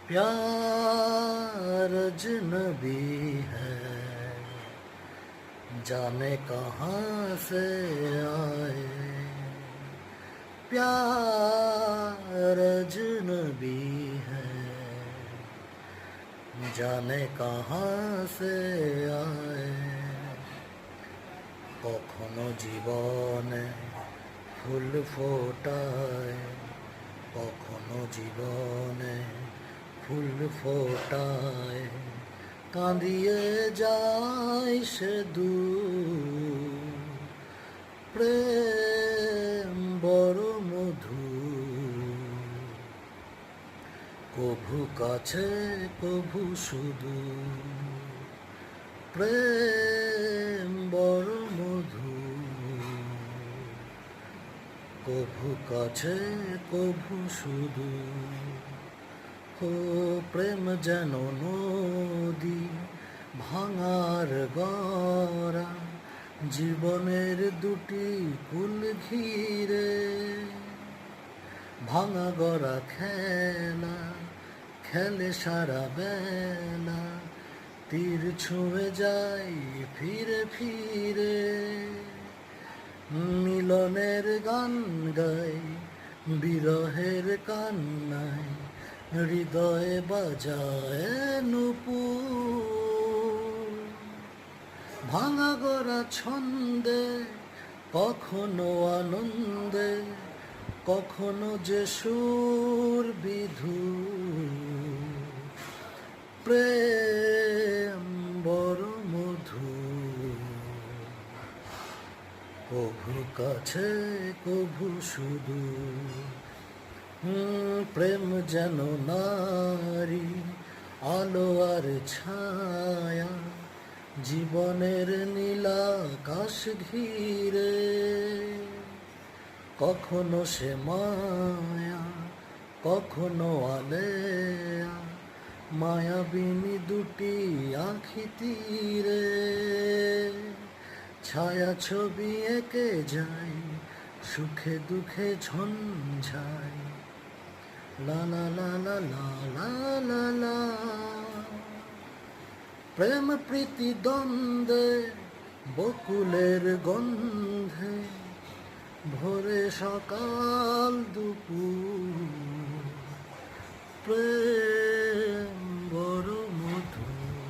प्यार अजनबी है, जाने कहाँ से आए। प्यार अजनबी है, जाने कहाँ से आए। কখনো জীবনে ফুল ফোটায়, কখনো জীবনে ফুল ফোটায়, কাঁদিয়ে যায় সে দূর। প্রেম বড় মধুর, কভু কাছে কভু সুদূর। প্রেম বড় মধুর, কভু কাছে কভু সুদূর। ও প্রেম যেন নদী ভাঙার গড়া, জীবনের দুটি কুল ঘিরে। ভাঙা গড়া খেলা খেলে সারা বেলা, তীর ছুঁয়ে যায় ফিরে ফিরে। মিলনের গান গায় বিরহের কান্নায়, হৃদয়ে বাজায় নূপুর। ভাঙা গড়া ছন্দে কখনো আনন্দে, কখনো যে সুর বিধুর। প্রেম বড় মধুর, কভু কাছে কভু সুদূর। প্রেম যেন নারী আলো আর ছায়া, জীবনের নীলাকাশ ঘিরে। কখনো সে মায়া কখনো আলেয়া, মায়াবিনী দুটি আঁখি তীরে। ছায়া ছবি এঁকে যায় সুখে দুঃখে ঝঞ্ঝায়, লা লা লা লা লা লা লা লা। প্রেম প্রীতি দ্বন্দ্বে বকুলের গন্ধে, ভোরে সকাল দুপুর। প্রেম